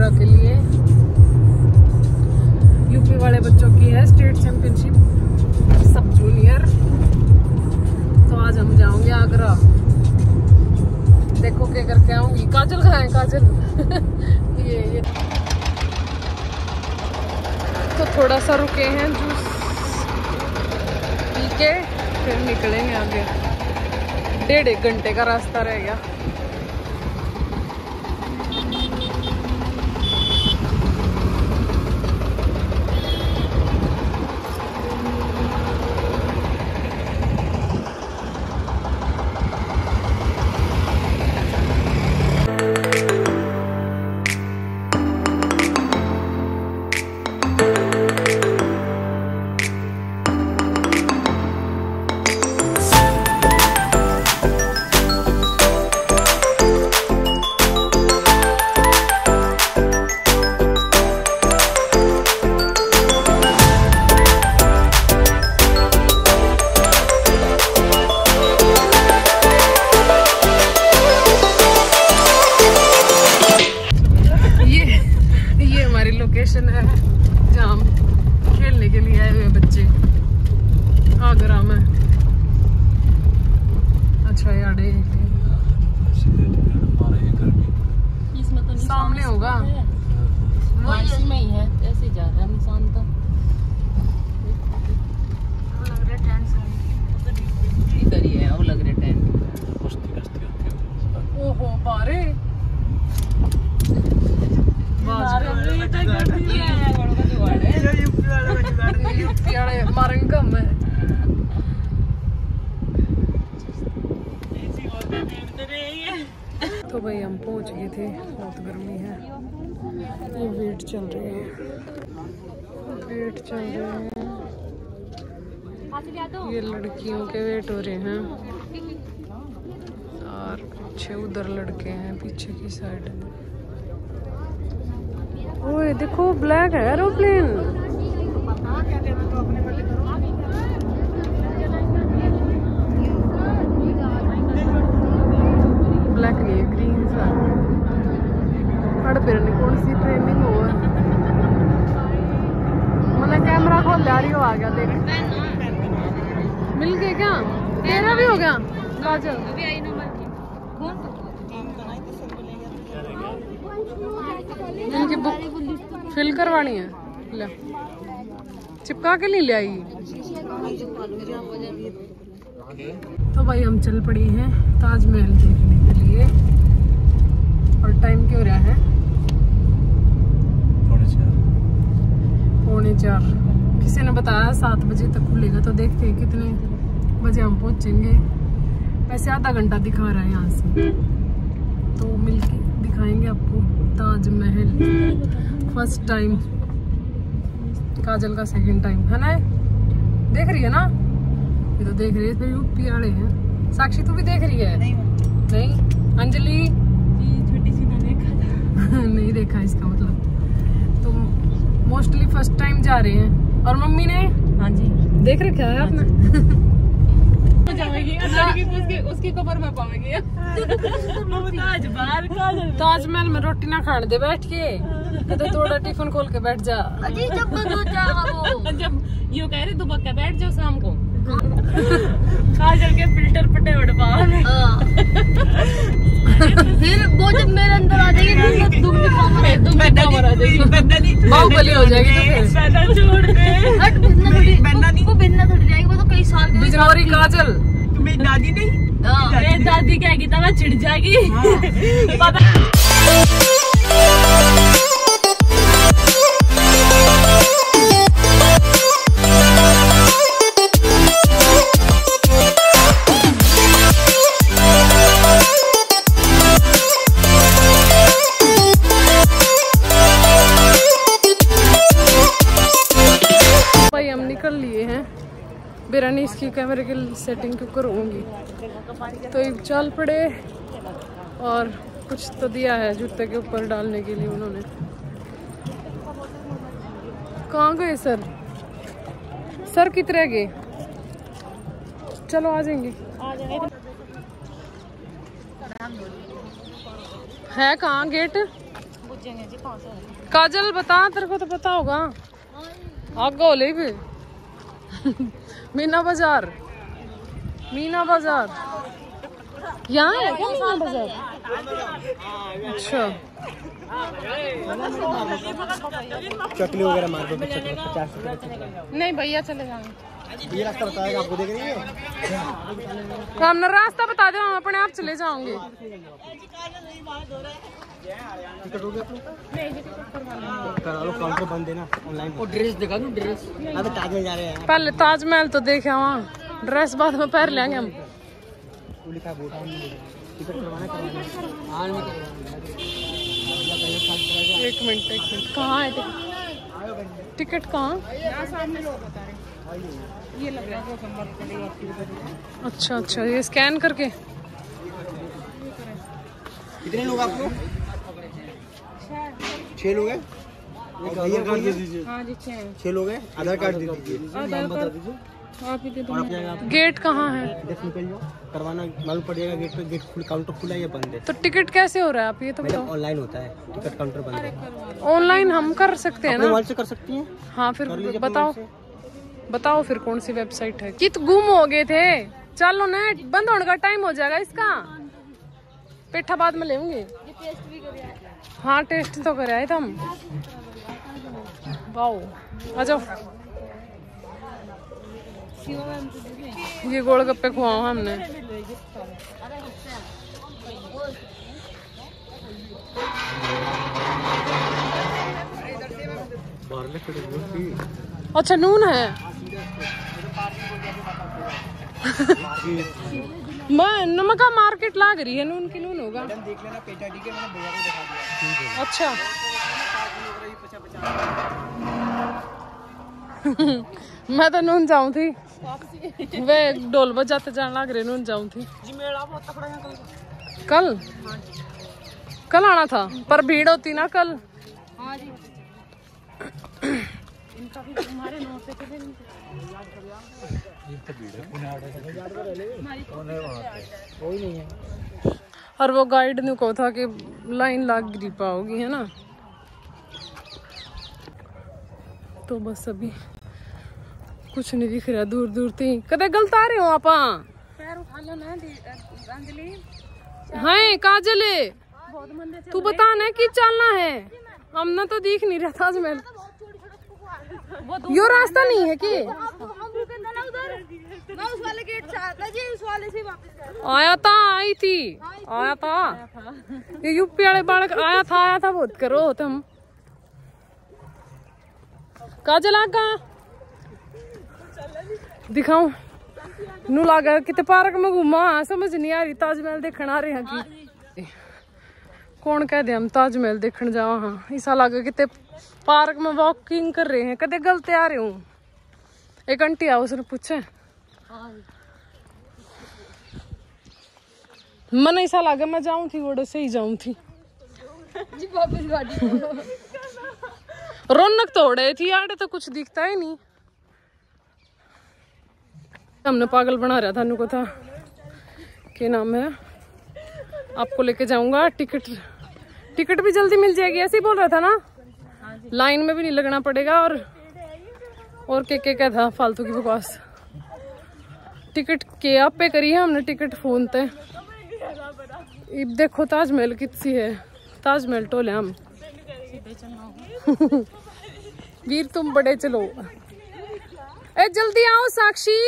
जगह के लिए। यूपी वाले बच्चों की है स्टेट चैंपियनशिप सब जूनियर। तो आज हम जाओगे आगरा। देखो क्या करके आऊंगी। काजल कहाँ है काजल? ये तो थोड़ा सा रुके हैं, जूस पी के फिर निकलेंगे आगे। 1.5 घंटे का रास्ता रह गया। है जहाँ खेलने के लिए आए हुए बच्चे आगरा में। अच्छा यार सामने होगा वो इसी में ही है। ऐसे जा रहा है इंसान तो इधर ही है। वो लग रहा है टेंट। ओहो बारे तो भाई हम पहुंच गए थे। बहुत गर्मी है। ये वेट चल रहे हैं, वेट चल रहे हैं। ये लड़कियों के वेट हो रहे हैं और पीछे उधर लड़के हैं पीछे की साइड। ओए देखो ब्लैक है एरोप्लेन। ब्लैक नहीं है ग्रीन सा। फिर कौन सी ट्रेनिंग हो मैंने कैमरा खोल जा रही हो। आ गया देख। मिल गए क्या? तेरा भी हो गया काजल? इनकी बुक फिल करवानी है। ले चिपका के नहीं ले आई। तो भाई हम चल पड़ी हैं ताजमहल देखने के लिए। और टाइम क्यों रहा है? 4:45। किसी ने बताया 7 बजे तक खुलेगा। तो देखते हैं कितने बजे हम पहुंचेंगे। वैसे आधा घंटा दिखा रहा है यहाँ से। तो मिलके दिखाएंगे आपको ताजमहल। फर्स्ट टाइम, काजल का सेकंड टाइम है ना। देख रही है ना? ये तो देख रही है। फिर यूपी वाले हैं। साक्षी तू भी देख रही है? नहीं अंजलि छोटी सी ना देखा था। नहीं देखा इसका मतलब। तो मोस्टली फर्स्ट टाइम जा रहे हैं। और मम्मी ने? हाँ जी देख रखा है आपने। उसकी कबर में पाएंगे। ताजमहल में रोटी ना खाने दे बैठ के। तो थोड़ा टिफिन खोल के बैठ जा। जब यू कह रहे दुबक्का बैठ जाओ शाम को। काजल के फिल्टर पटे उड़ पाओ। फिर वो जब मेरे अंदर आ जाएगी दुख आ जाएगी। बाहुबली हो जाएगी। तो वो भिन्ना थोड़ी जाएगी। वो तो कई साल बिजनौरी काजल मेरी दादी नहीं। मेरी दादी कहेगी तब मैं चिढ़ जाएगी। भाई हम निकल लिए हैं। बिरानी इसकी कैमरे की सेटिंग क्यों करूँगी। तो एक चल पड़े। और कुछ तो दिया है जूते के ऊपर डालने के लिए उन्होंने। कहाँ गए सर? सर कितने गए? चलो आ जाएंगे। है कहाँ गेट? पूछेंगे जी कौन सा है। काजल बता, तेरे को तो पता होगा। आगे होले भी मीना बाजार, मीना बाजार यहाँ है क्या मीना बाजार? अच्छा चकली वगैरह मार दो 50 रुपए। नहीं भैया चले जाएंगे। ये रास्ता बताएगा आपको, देख रही है? हमने रास्ता बता दो, हम अपने आप चले जाओगे। टिकट हो गया करा लो, काउंटर बंद है ना ऑनलाइन। वो ड्रेस दिखा दूं, ड्रेस अभी ताजमहल जा रहे हैं। पहले ताजमहल तो देखे वहाँ, ड्रेस बाद में पहन लेंगे हम। लिखा बोर्ड टिकट करवाना हाल में। एक मिनट कहाँ है टिकट? कहाँ? सामने लोग बता रहे ये लग रहा है। अच्छा अच्छा, ये स्कैन करके। कितने लोग आप लोग? 6 लोग हैं। आधार कार्ड दे दीजिए। हाँ जी 6 लोग हैं, आधार कार्ड दे दीजिए। आप ही दे दो। गेट कहाँ है? देख निकल जाओ, करवाना मालूम पड़ेगा। गेट पे गेट फुल काउंटर खुला है या बंद है? तो टिकट कैसे हो रहा है आप ये तो बताओ। ऑनलाइन होता है, टिकट काउंटर बंद है। ऑनलाइन हम कर सकते हैं ना? मोबाइल से कर सकती हैं। हाँ फिर बताओ, बताओ फिर कौन सी वेबसाइट है? कित गुम हो गए थे। चलो नेट बंद होने का टाइम हो जाएगा इसका। पेठा बाद में लेंगे। हाँ टेस्ट तो कर आए थे हम। वाओ आ जाओ। ये गोलगप्पे खुआओ हमने। अच्छा नून है। मैं नमका मार्केट लाग रही है, नून की नून होगा। देख लेना पेटा, ठीक है? मैंने भैया को दिखा दिया। अच्छा मैं तो नून जाऊं थी, वे ढोल बजाते जाने लग रहे, नून जाऊं थी। कल कल आना था पर भीड़ होती ना कल। हाँ जी इनका भी हमारे नोट पे कोई नहीं है। और वो गाइड ने कहा था कि लाइन लाग गिरी पाओगी, है ना? तो बस अभी कुछ नहीं दिख रहा, दूर दूर थी। कदे गलत आ रहे हो आप? पैर उठा लो ना अंजलि। हाँ काजले बहुत मंदे तू बता ना कि चलना है, हमने तो दिख नहीं रहा ताजमहल। यो रास्ता नहीं है कि? उस वाले गेट से आता जी, उस वाले से वापस आया था, आई थी, आया था। ये यूपी वाले बालक आया था बहुत करो तुम। काजल आगा दिखाऊं नू लागा कितने पार्क में घूमा, समझ नहीं आ रही। ताजमहल देखने आ रहे हैं कि कौन कह दे हम ताजमहल देखने जाओ। हाँ ऐसा लगा कितने पार्क में वॉकिंग कर रहे हैं, कदे गलत आ रहे हूँ। एक आंटी आओ, उसने पूछे मन ऐसा लगा मैं जाऊं थी, वो से ही जाऊं थी जी वापस गाड़ी। रौनक तो हो रही थी यार, तो कुछ दिखता ही नहीं। हमने पागल बना रहा था, को था क्या नाम है, आपको लेके जाऊंगा, टिकट भी जल्दी मिल जाएगी ऐसे ही बोल रहा था ना। लाइन में भी नहीं लगना पड़ेगा। और क्या था फालतू की बकवास। टिकट के आप पे करी है हमने, टिकट फोन पे। अब देखो ताजमहल कितनी है, ताजमहल टोले हम। वीर तुम बड़े चलो, ए जल्दी आओ साक्षी।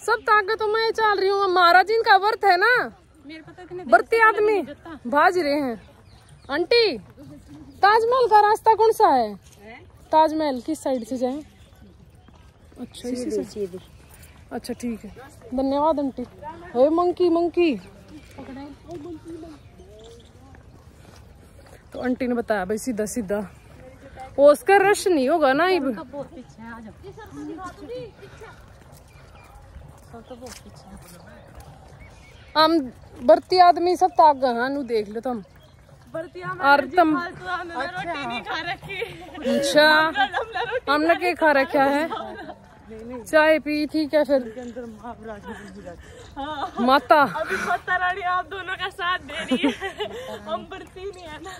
सब ताकत तो मैं चल रही हूँ, महाराज जी का व्रत है ना, बरती आदमी भाज रहे हैं। आंटी ताजमहल का रास्ता कौन सा है? ताजमहल किस साइड से जाए? अच्छा इसी से। अच्छा ठीक है, धन्यवाद आंटी। ओए मंकी तो आंटी ने बताया भाई सीधा सीधा, उसका रश नहीं होगा ना। अब हम बरती आदमी सब ताक नु देख लो तुम। और तुम अच्छा हमने क्या खा रखा है? चाय पी थी क्या फिर? हाँ। माता अभी माता रानी आप दोनों का साथ दे रही है। हम बढ़ती नहीं है ना।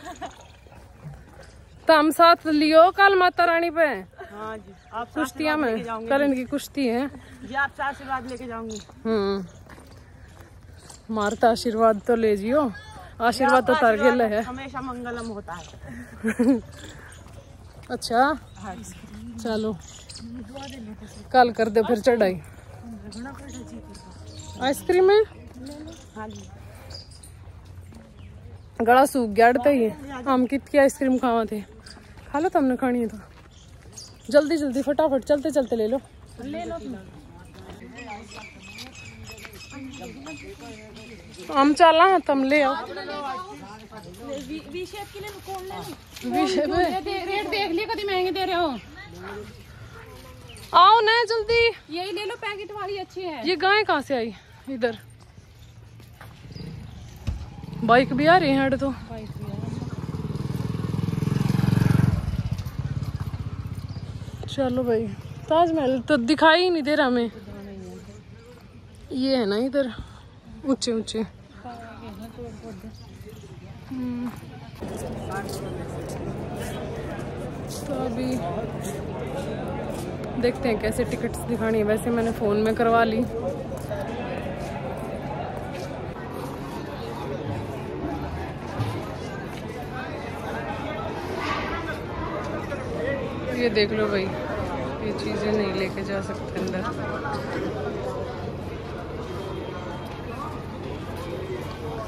तो हम साथ लियो कल माता रानी पे। हाँ जी, आप कुश्तियाँ में कल इनकी कुश्ती है जी, आपसे आशीर्वाद लेके जाऊंगी। मारता आशीर्वाद तो ले जियो, आशीर्वाद तो तारगेल है, हमेशा मंगलम होता है। अच्छा चलो कल कर दे फिर चढ़ाई। आइसक्रीम है हाँ जी, गला सूख गया अड़ता ही है। हम कितनी आइसक्रीम खावा थे, खा लो तुमने खानी है तो जल्दी जल्दी फटाफट चलते चलते ले लो। हम चला तुम ले आओ। रेट देख लिया, कभी महंगे दे रहे हो। आओ ना जल्दी, यही ले लो, पैकेट वाली अच्छी है। ये गाय कहाँ से आई इधर? बाइक भी आ रही है तो। चलो भाई, ताजमहल तो दिखाई ही नहीं दे रहा हमें। ये है ना इधर ऊंचे ऊंचे। तो अभी देखते हैं कैसे टिकट्स दिखानी है। वैसे मैंने फ़ोन में करवा ली। ये देख लो भाई, ये चीज़ें नहीं लेके जा सकते अंदर।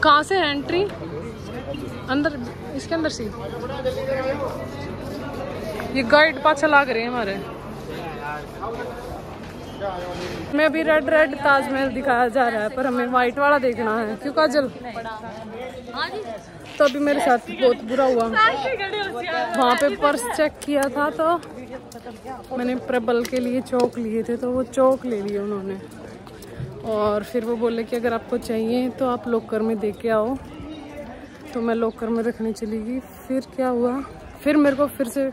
कहाँ से है एंट्री अंदर? इसके अंदर से ये गाइड पाछा लाग रहे हैं हमारे। मैं अभी रेड रेड ताजमहल दिखाया जा रहा है, पर हमें व्हाइट वाला देखना है। क्यों काजल? तो अभी मेरे साथ बहुत बुरा हुआ। वहाँ पे पर्स चेक किया था तो मैंने प्रबल के लिए चौक लिए थे, तो वो चौक ले लिए उन्होंने। और फिर वो बोले कि अगर आपको चाहिए तो आप लॉकर में दे के आओ। तो मैं लॉकर में रखने चली गई। फिर क्या हुआ, फिर मेरे को फिर से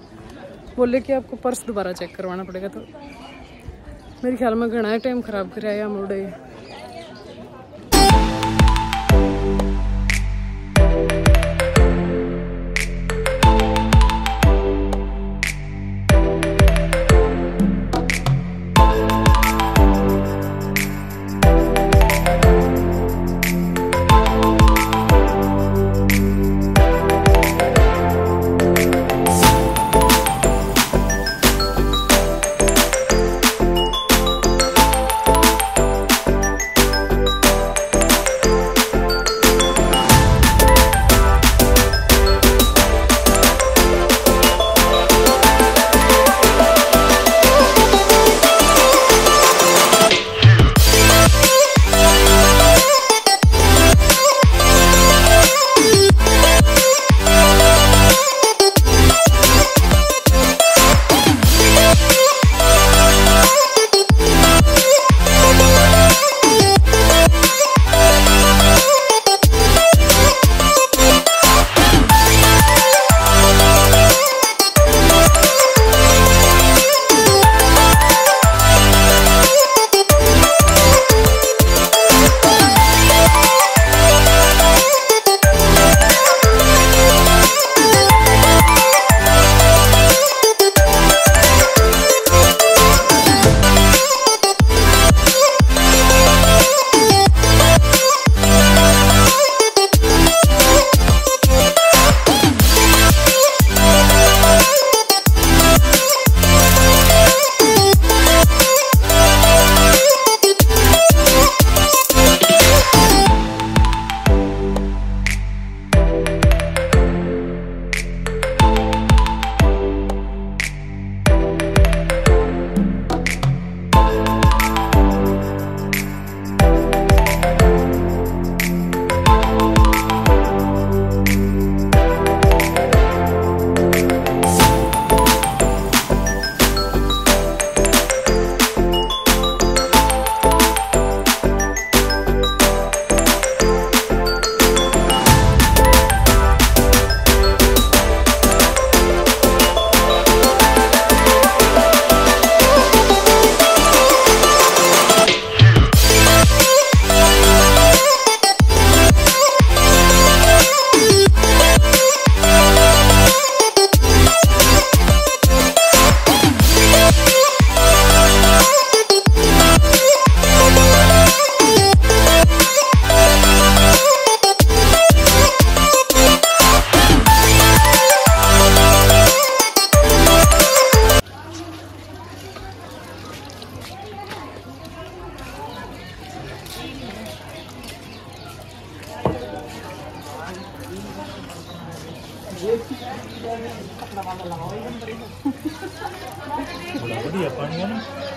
बोले कि आपको पर्स दोबारा चेक करवाना पड़ेगा। तो मेरे ख्याल में घना टाइम खराब कराया मुड़े।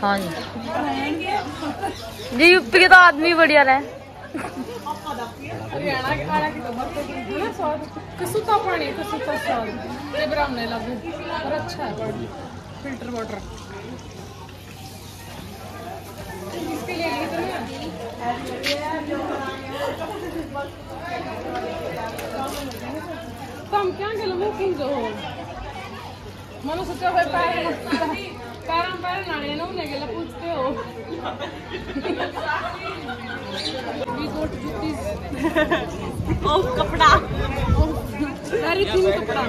हाँ जी यूपी के तो आदमी बढ़िया रहे। कसूता पानी कसूता स्वाद ये ब्राह्मण लागू और अच्छा है पानी फिल्टर वाटर इसके लिए हम क्या गलो मुकिंग जो मनो सोचा भाई पैर नाले ना उन्हें गला पूछते हो we got juices ओह कपड़ा very thin कपड़ा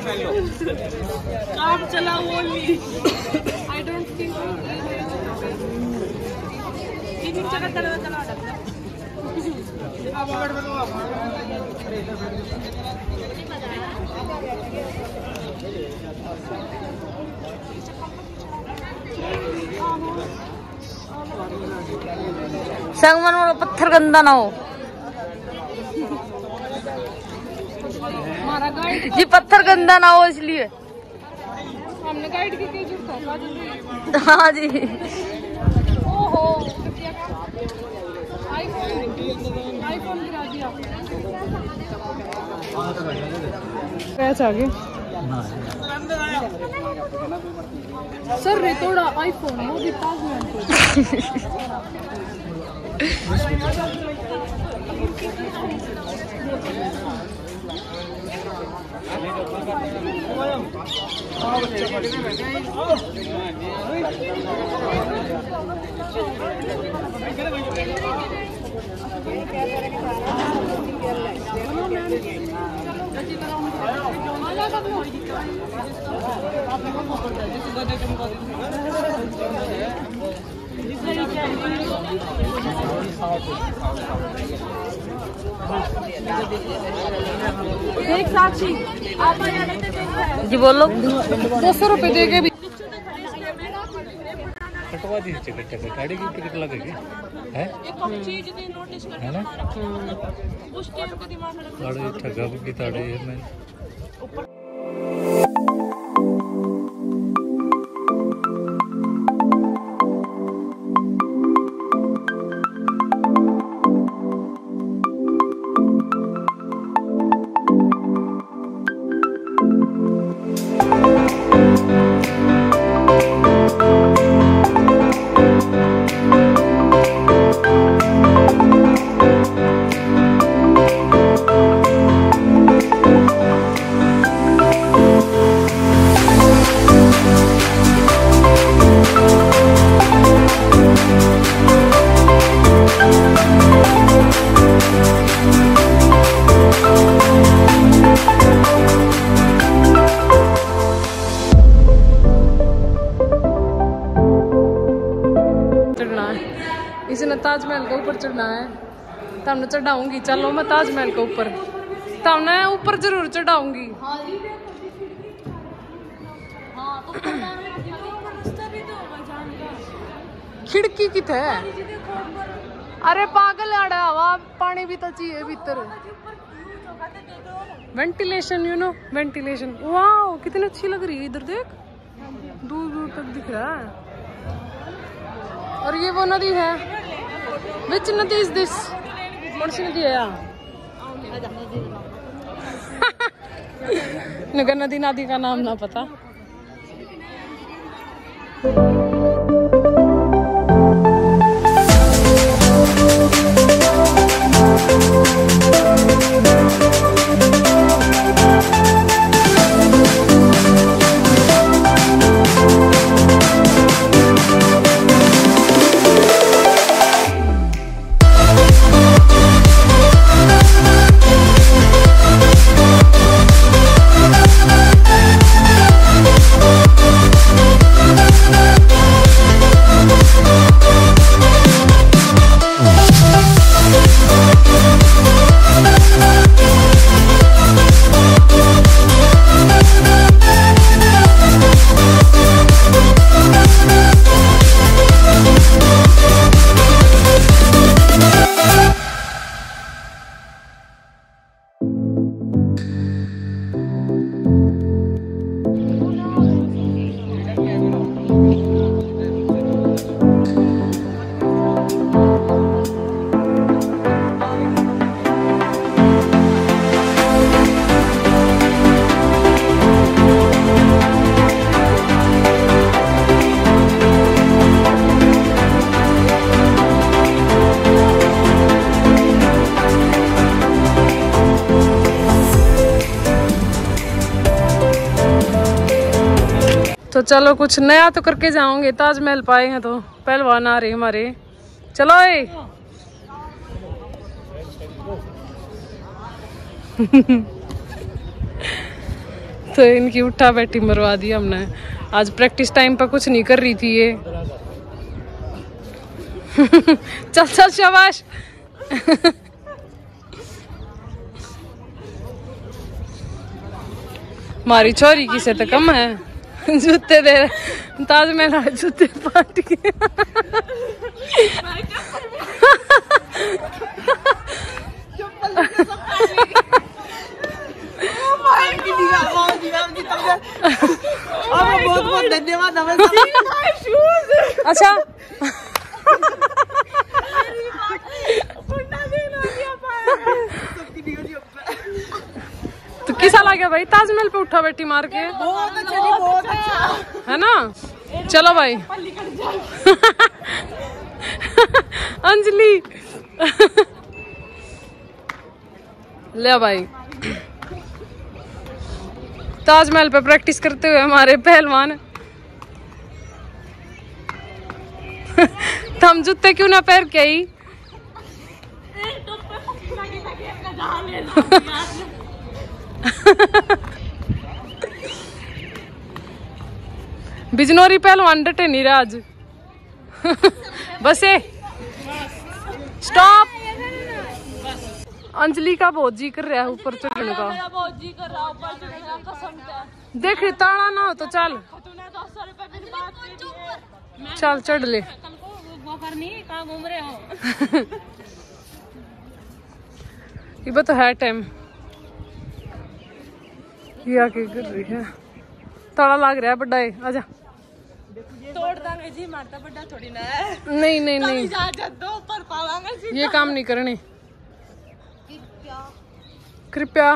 काम चला वो ली I don't think इन चला चला चला संगमन में पत्थर गंदा ना हो हमारा गाइड जी पत्थर गंदा ना हो इसलिए हमने गाइड की जरूरत है हाँ जी ओहो आईफोन गिरा दिया कैच आ गए सर रे थोड़ा आईफोन वो भी पास में देख साक्षी आप जी बोलो 200 रुपए दे के भी कटवा दी टिकट गाड़ी की टिकट लगेगी है है ना गाड़ी ठगा की ताड़ी है मैं इसने ताजमहल के ऊपर चढ़ना है तमने चढ़ाऊंगी चलो मैं ताजमहल के ऊपर तमने ऊपर जरूर चढ़ाऊंगी खिड़की किथे है अरे पागल आड़ा हवा पानी भी तो चाहिए भीतर वेंटिलेशन यू नो वेंटिलेशन वाह कितनी अच्छी लग रही है इधर देख दूर दूर तक दिख रहा है और ये वो नदी है विच नदी इज दिस कौन सी नदी है यहाँ नगर नदी नदी का नाम ना पता तो चलो कुछ नया तो करके जाओगे। ताजमहल पाए हैं तो पहलवान आ रहे हमारे। चलो तो इनकी उठा बैठी मरवा दी हमने। आज प्रैक्टिस टाइम पर कुछ नहीं कर रही थी ये। चल चल शाबाश। हमारी छोरी की से तो कम है। जूते दे रहे ताजमहल जूते पाट के। बहुत बहुत धन्यवाद। अच्छा तो किसा लगा भाई ताजमहल पे उठा बैठी मार के? बहुत अच्छा जी, बहुत अच्छा है ना। चलो भाई। अंजलि ले भाई। ताजमहल पे प्रैक्टिस करते हुए हमारे पहलवान। तो हम जूते क्यों ना पैर के आई? बिजनौरी पहलवान डटे नहीं रहा आज। Bus stop. अंजलि का बहुत जी कर रहा है ऊपर चढ़ने का। देख ताड़ा ना हो तो चल चल चढ़ ले। घूम रहे हो। ये तो है टाइम। ये आके कर रही है। ताला लाग रहा है बड़ा है। आजा तोड़ देंगे जी, मारता बड़ा थोड़ी ना है। नहीं नहीं नहीं दो पर पावांगे जी। ये काम नहीं करने। कृपया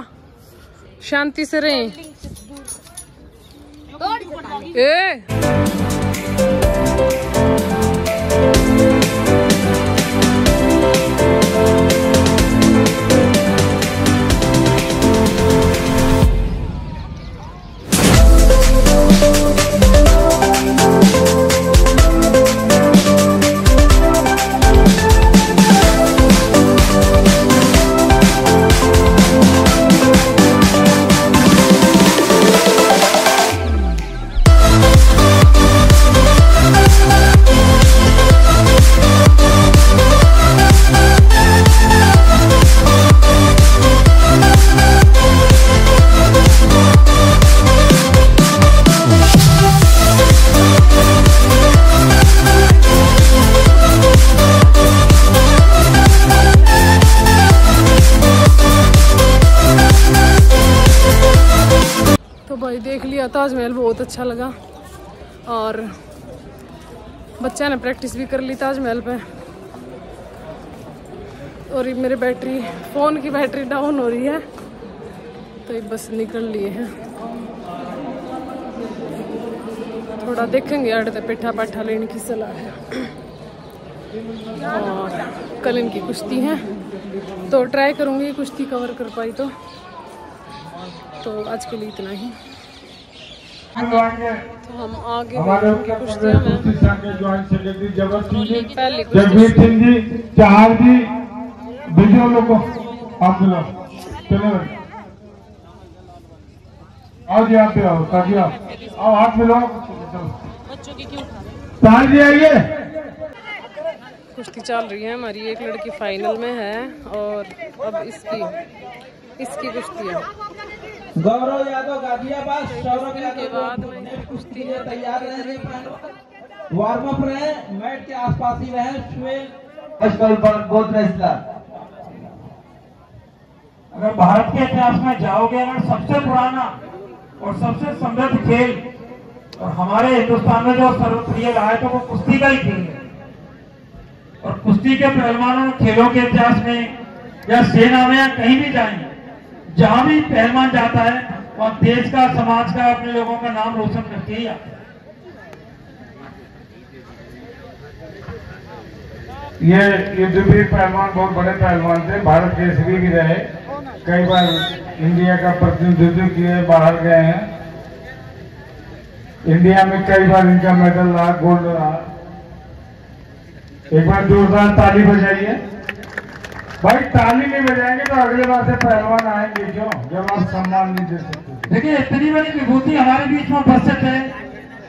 शांति से रहें। ए देख लिया ताजमहल, बहुत अच्छा लगा। और बच्चा ने प्रैक्टिस भी कर ली ताजमहल पे। और ये मेरे बैटरी फ़ोन की बैटरी डाउन हो रही है तो ये बस निकल लिए हैं। थोड़ा देखेंगे अड़ते पेठा पाठा लेने की सलाह है। और कल इनकी कुश्ती है तो ट्राई करूँगी कुश्ती कवर कर पाई तो आज के लिए इतना ही। तो हम आगे उनकी कुश्तियों में पहली जगवीर सिंह जी, चार जी, वीडियो लोग आप लोग चले आओ जी, आप भी आओ, ताकि आओ हाथ मिलाओ। बच्चों की क्यों चार जी आइए। कुश्ती चल रही है हमारी, एक लड़की फाइनल में है और अब इसकी कुश्ती है। गौरव यादव गाजियाबाद, सौरभ के बाद में कुश्ती है। तैयार रहे, वार्म अप रहे, मैट के आसपास ही रहे। अगर भारत के इतिहास में जाओगे, अगर सबसे पुराना और सबसे समृद्ध खेल और हमारे हिंदुस्तान में जो सर्वप्रिय रहा है तो वो कुश्ती का ही खेल है। और कुश्ती के पहलवानों खेलों के इतिहास में या सेना में या कहीं भी जाएंगे, जहां भी पहलवान जाता है वहां देश का, समाज का, अपने लोगों का नाम रोशन करके ही आता है। ये युद्धवीर पहलवान बहुत बड़े पहलवान थे, भारत केसरी भी रहे, कई बार इंडिया का प्रतिनिधित्व किए, बाहर गए हैं। इंडिया में कई बार इनका मेडल रहा, गोल्ड रहा। एक बार जोरदार ताली बजाइए भाई। ताली नहीं बजाएंगे तो अगले बार से पहलवान आएंगे क्यों, जब आप सम्मान नहीं दे सकते। देखिए इतनी बड़ी विभूति हमारे बीच में उपस्थित है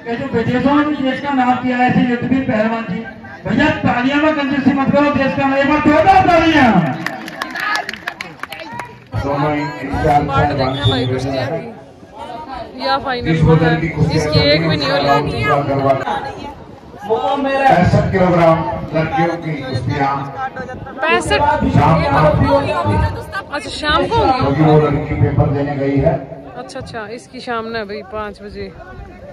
कि जो विदेशों में भी देश का नाम किया है ऐसे युद्धवीर पहलवान जी। भैया तालियां में कंजूसी मत करो, देश का एक बार जोरदार तालियां। पार्ट देखना भाई कुश्ती या फाइनल को है, इसकी एक भी नहीं हो 65 किलोग्राम लड़कियों की कुश्तियां 65। अच्छा शाम को होगी, क्योंकि वो लड़की पेपर देने गई है। अच्छा इसकी शाम ना भाई 5 बजे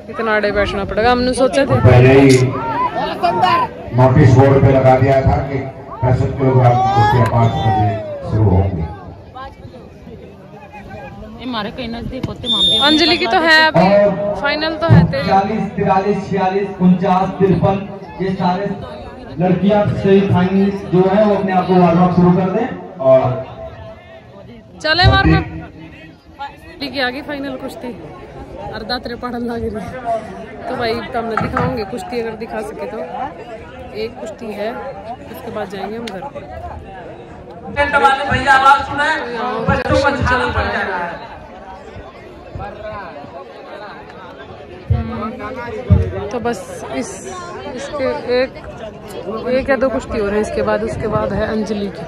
इतना आड़े बैठना पड़ेगा। हमने सोचा थे पहले ही नोटिस बोर्ड पे लगा दिया था कि 65 किलोग्राम की कुश्तियां 5 बजे शुरू होंगी। हमारे कहीं नजदीक होते मामले। अंजलि की तो है अभी फाइनल तो है तेरी। 40, 43, 46, 49, 53 ये सारे लड़कियां सही फाइनलिस्ट जो है वो अपने आप को वार्म अप शुरू कर दें और चले वार्म अप। ठीक है आगे फाइनल कुश्ती अर्धा तेरे पढ़न लग रही तो भाई तुमने दिखाऊंगे कुश्ती, अगर दिखा सके तो। एक कुश्ती है उसके बाद जाएंगे हम घर पे। भैया आवाज सुनाए, बच्चों को छाना पड़ जाएगा। तो बस इसके एक या 2 कुश्ती हो रहे हैं, इसके बाद उसके बाद है अंजलि की।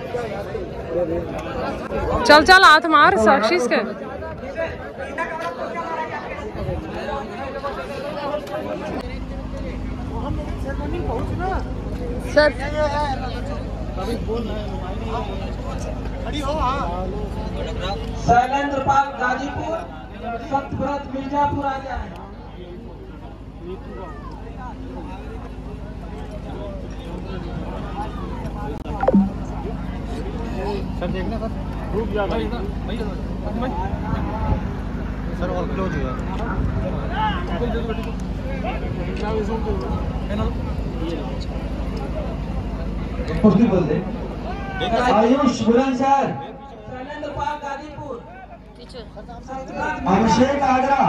चल हाथ मार साक्षी इसके। सर शैलेंद्र पाल गाजीपुर, सत्यव्रत मिर्जापुर आ जाए। सर देखना सर ग्रुप जा रहा है सर और क्लोज हो कुश्ती बोल दे। आयुष बुलंदशहर, शैलेंद्र पाल गाजीपुर, अभिषेक आगरा,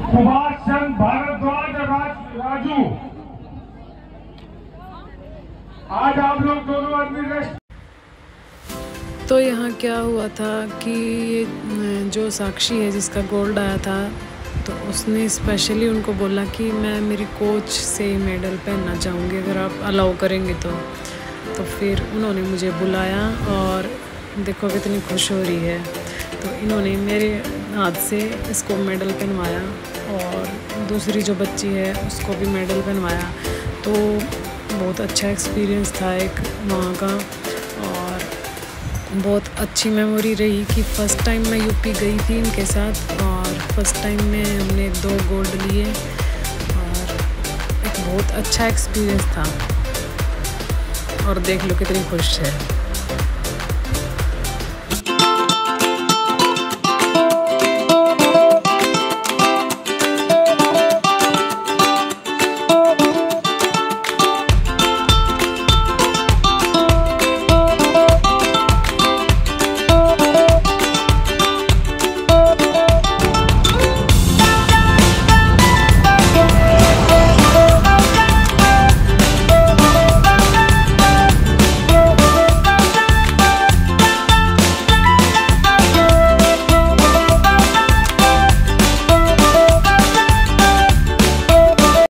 सुभाष चंद्र भारद्वाज राजू। आज आप लोग दोनों आदमी रेस्ट। तो यहाँ क्या हुआ था कि जो साक्षी है जिसका गोल्ड आया था तो उसने स्पेशली उनको बोला कि मैं मेरी कोच से मेडल पहनना चाहूँगी अगर आप अलाउ करेंगे तो फिर उन्होंने मुझे बुलाया और देखो कितनी खुश हो रही है। तो इन्होंने मेरे हाथ से इसको मेडल पहनवाया और दूसरी जो बच्ची है उसको भी मेडल पहनवाया। तो बहुत अच्छा एक्सपीरियंस था एक वहाँ का और बहुत अच्छी मेमोरी रही कि फ़र्स्ट टाइम मैं यूपी गई थी इनके साथ और फर्स्ट टाइम में हमने 2 गोल्ड लिए और एक बहुत अच्छा एक्सपीरियंस था। और देख लो कितनी खुश है।